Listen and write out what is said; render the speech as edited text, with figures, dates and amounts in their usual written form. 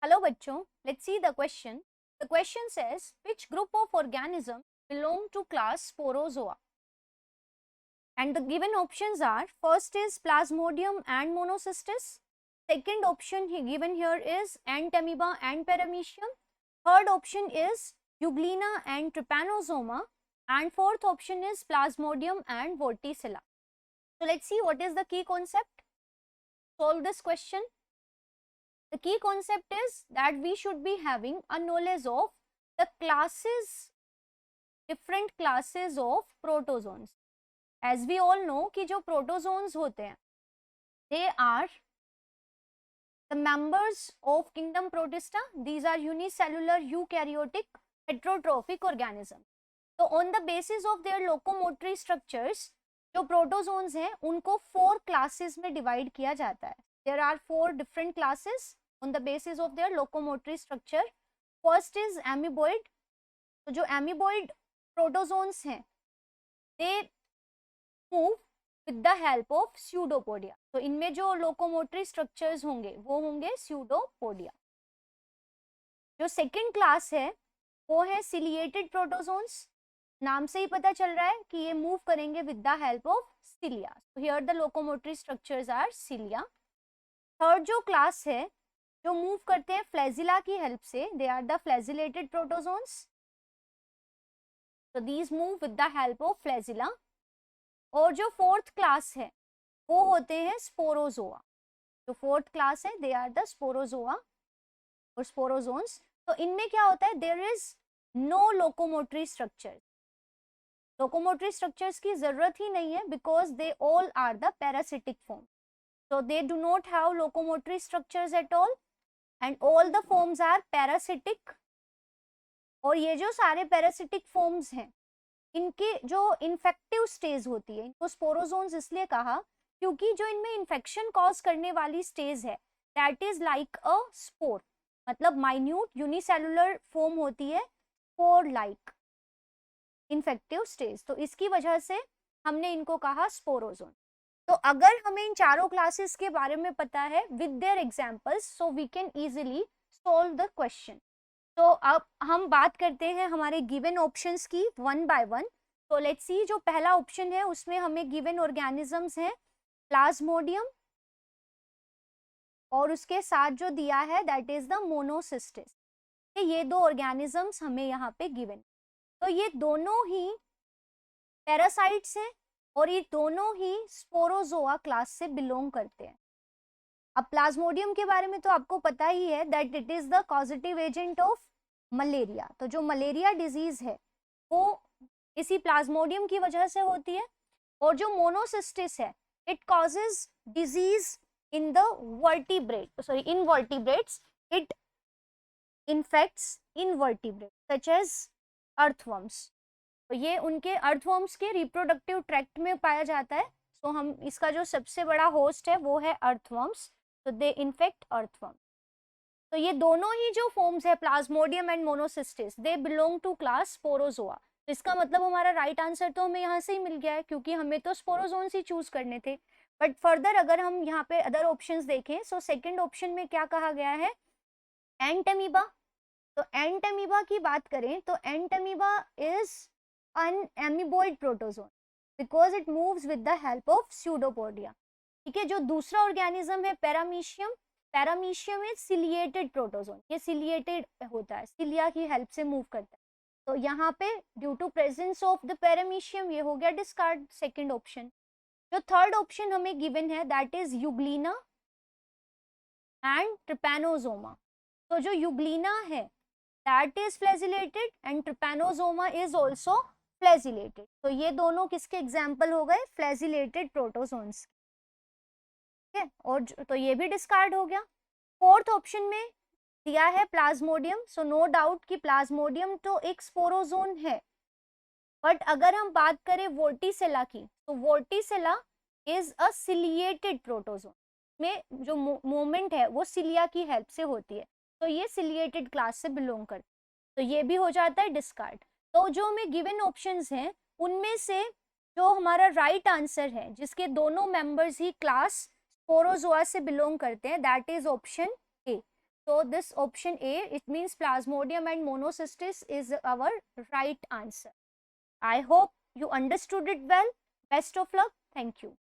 Hello बच्चों, let's see the question. The question says which group of organism belong to class Sporozoa? And the given options are first is Plasmodium and Monocystis. Second option given here is Ant-amoeba and Paramecium. Third option is Euglena and Trypanosoma. And fourth option is Plasmodium and Vorticella. So let's see what is the key concept. Solve this question. The key concept is that we should be having a knowledge of the classes, different classes of protozoans. As we all know कि जो protozoans होते हैं, they are the members of kingdom Protista. These are unicellular eukaryotic heterotrophic organisms. So on the basis of their locomotory structures, जो protozoans हैं, उनको 4 classes में divide किया जाता है. There are 4 different classes on the basis of their locomotory structure. First is amoeboid. तो जो amoeboid protozoans हैं, they move with the help of pseudopodia. तो इनमें जो locomotory structures होंगे वो होंगे pseudopodia. जो second class है वो है ciliated protozoans. नाम से ही पता चल रहा है कि ये move करेंगे with the help of cilia. So here the locomotory structures are cilia. Third जो class है जो मूव करते हैं फ्लैजिला की हेल्प से, they are the flagellated protozoans. so these move with the help of flagella. और जो फोर्थ क्लास है वो होते हैं स्पोरोजोआ. जो फोर्थ क्लास है दे आर द स्पोरोजोआ और स्पोरोजोन्स. तो इनमें क्या होता है, there is no locomotory structure. Locomotory structures की जरूरत ही नहीं है because they all are the parasitic form. so they do not have locomotory structures at all and all the forms are parasitic. और ये जो सारे parasitic forms हैं इनके जो इन्फेक्टिव स्टेज होती है, इनको स्पोरोजोन्स इसलिए कहा क्योंकि जो इनमें इन्फेक्शन कॉज करने वाली स्टेज है that is like a spore. मतलब माइन्यूट यूनिसेलुलर फॉर्म होती है स्पोर लाइक इन्फेक्टिव स्टेज. तो इसकी वजह से हमने इनको कहा स्पोरोजोन. तो अगर हमें इन चारों क्लासेस के बारे में पता है with their examples so we can easily solve the question. तो अब हम बात करते हैं हमारे गिवन ऑप्शंस की वन बाय वन. तो लेट्स सी, जो पहला ऑप्शन है उसमें हमें गिवन ऑर्गेनिजम्स हैं प्लाज्मोडियम और उसके साथ जो दिया है दैट इज द मोनोसिस्टिस. ये दो ऑर्गेनिजम्स हमें यहाँ पे गिवन. तो ये दोनों ही पैरासाइट्स हैं और ये दोनों ही स्पोरोजोआ क्लास से बिलोंग करते हैं. अब प्लाज्मोडियम के बारे में तो आपको पता ही है that it is the causative agent of malaria. तो जो मलेरिया डिजीज है वो इसी प्लाज्मोडियम की वजह से होती है. और जो मोनोसिस्टिस है it causes disease in the invertebrates. It infects invertebrates such as earthworms. तो ये उनके अर्थवर्म्स के रिप्रोडक्टिव ट्रैक्ट में पाया जाता है. सो हम इसका जो सबसे बड़ा होस्ट है वो है अर्थवर्म्स. तो दे इन्फेक्ट अर्थवर्म्स. तो ये दोनों ही जो फॉर्म्स है Plasmodium and Monocystis they belong to class Sporozoa. तो इसका मतलब हमारा राइट आंसर तो हमें यहाँ से ही मिल गया है क्योंकि हमें तो स्पोरोजोन्स ही चूज करने थे. बट फर्दर अगर हम यहाँ पे अदर ऑप्शंस देखें सो सेकंड ऑप्शन में क्या कहा गया है, एंटमीबा. तो एंटमीबा की बात करें तो Entamoeba is an amoeboid protozoan because it moves with the help of pseudopodia. ठीक है. जो दूसरा ऑर्गेनिज्म है paramecium, paramecium is ciliated protozoan. ये सिलिएटेड होता है, सिलिया की हेल्प से मूव करता है. तो यहाँ पे due to presence of the Paramecium ये हो गया डिस्कार्ड सेकंड ऑप्शन. जो थर्ड ऑप्शन हमें गिवन है that is Euglena and Trypanosoma. तो जो यूग्लिना है that is flagellated and Trypanosoma is also flagellated. तो ये दोनों किसके एग्जाम्पल हो गए, फ्लैजिलेटेड प्रोटोजोन्स. ठीक है. और तो ये भी डिस्कार्ड हो गया. फोर्थ ऑप्शन में दिया है प्लाज्मोडियम. सो नो डाउट कि प्लाज्मोडियम तो एक स्पोरोजोन है. बट अगर हम बात करें वोर्टिसेला की तो वोर्टिसेला इज अ सिलिएटेड प्रोटोजोन. में जो मूवमेंट है वो सिलिया की हेल्प से होती है. तो ये सिलिएटेड क्लास से बिलोंग करते. तो ये भी हो जाता है डिस्कार्ड. तो जो हमें गिवन ऑप्शंस हैं उनमें से जो हमारा राइट आंसर है जिसके दोनों मेंबर्स ही क्लास स्पोरोजोआ से बिलोंग करते हैं that is option A. So this option A, it means Plasmodium and Monocystis is our right answer. I hope you understood it well. Best of luck. Thank you.